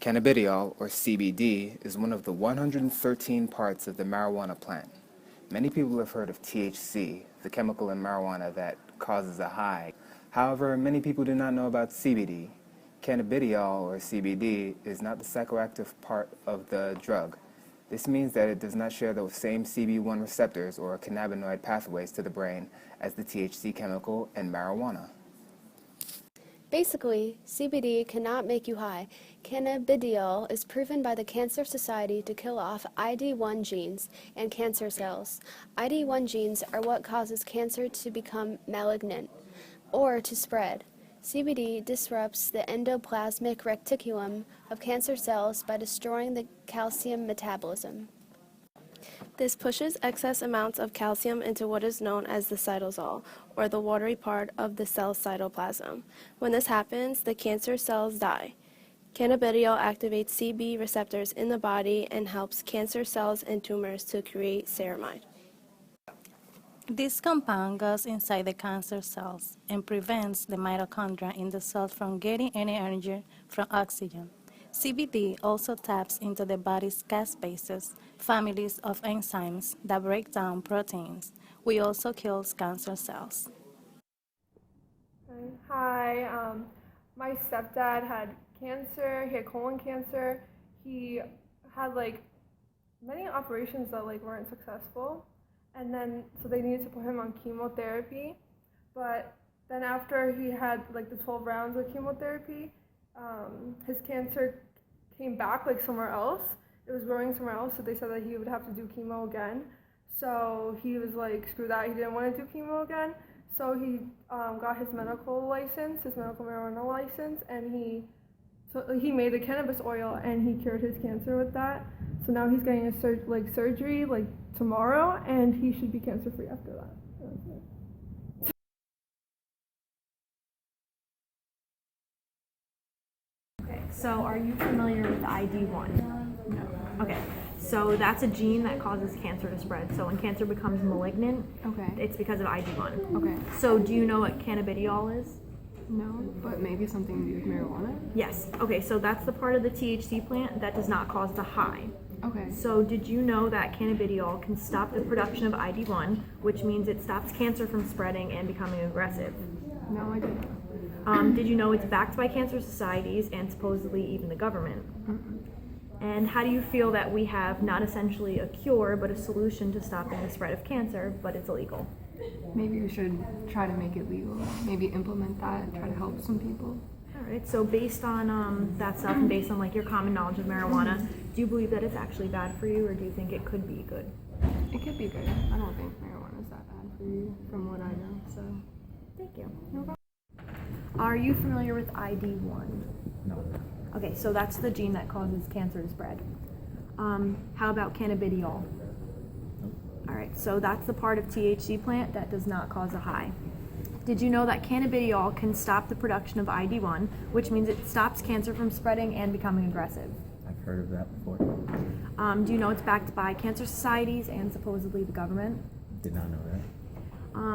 Cannabidiol, or CBD, is one of the 113 parts of the marijuana plant. Many people have heard of THC, the chemical in marijuana that causes a high. However, many people do not know about CBD. Cannabidiol, or CBD, is not the psychoactive part of the drug. This means that it does not share the same CB1 receptors or cannabinoid pathways to the brain as the THC chemical in marijuana. Basically, CBD cannot make you high. Cannabidiol is proven by the Cancer Society to kill off ID1 genes and cancer cells. ID1 genes are what causes cancer to become malignant or to spread. CBD disrupts the endoplasmic reticulum of cancer cells by destroying the calcium metabolism. This pushes excess amounts of calcium into what is known as the cytosol, or the watery part of the cell's cytoplasm. When this happens, the cancer cells die. Cannabidiol activates CB receptors in the body and helps cancer cells and tumors to create ceramide. This compound goes inside the cancer cells and prevents the mitochondria in the cells from getting any energy from oxygen. CBD also taps into the body's caspases, families of enzymes that break down proteins, which also kills cancer cells. Hi, my stepdad had cancer. He had colon cancer. He had many operations that weren't successful, and then so they needed to put him on chemotherapy. But then after he had the 12 rounds of chemotherapy, his cancer came back somewhere else. It was growing somewhere else, so they said that he would have to do chemo again. So he was screw that, he didn't want to do chemo again. So he got his medical license, his medical marijuana license, and he made the cannabis oil, and he cured his cancer with that. So now he's getting a surgery tomorrow, and he should be cancer free after that. So are you familiar with ID1? No. Okay. So that's a gene that causes cancer to spread. So when cancer becomes malignant, it's because of ID1. Okay. So do you know what cannabidiol is? No, but maybe something to do with marijuana? Yes. Okay, so that's the part of the THC plant that does not cause the high. Okay. So did you know that cannabidiol can stop the production of ID1, which means it stops cancer from spreading and becoming aggressive? No, I didn't. Did you know it's backed by cancer societies and supposedly even the government? And how do you feel that we have not essentially a cure, but a solution to stopping the spread of cancer, but it's illegal? Maybe we should try to make it legal. Maybe implement that, try to help some people. All right, so based on that stuff and based on your common knowledge of marijuana, do you believe that it's actually bad for you, or do you think it could be good? It could be good. I don't think marijuana is that bad for you, from what I know, so. Thank you. No problem. Are you familiar with ID1? No. Okay, so that's the gene that causes cancer to spread. How about cannabidiol? All right, so that's the part of THC plant that does not cause a high. Did you know that cannabidiol can stop the production of ID1, which means it stops cancer from spreading and becoming aggressive? I've heard of that before. Do you know it's backed by cancer societies and supposedly the government? Did not know that.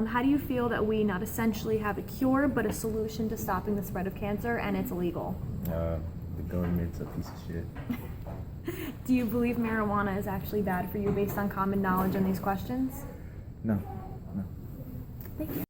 How do you feel that we not essentially have a cure, but a solution to stopping the spread of cancer, and it's illegal? The government's a piece of shit. Do you believe marijuana is actually bad for you based on common knowledge on these questions? No. Thank you.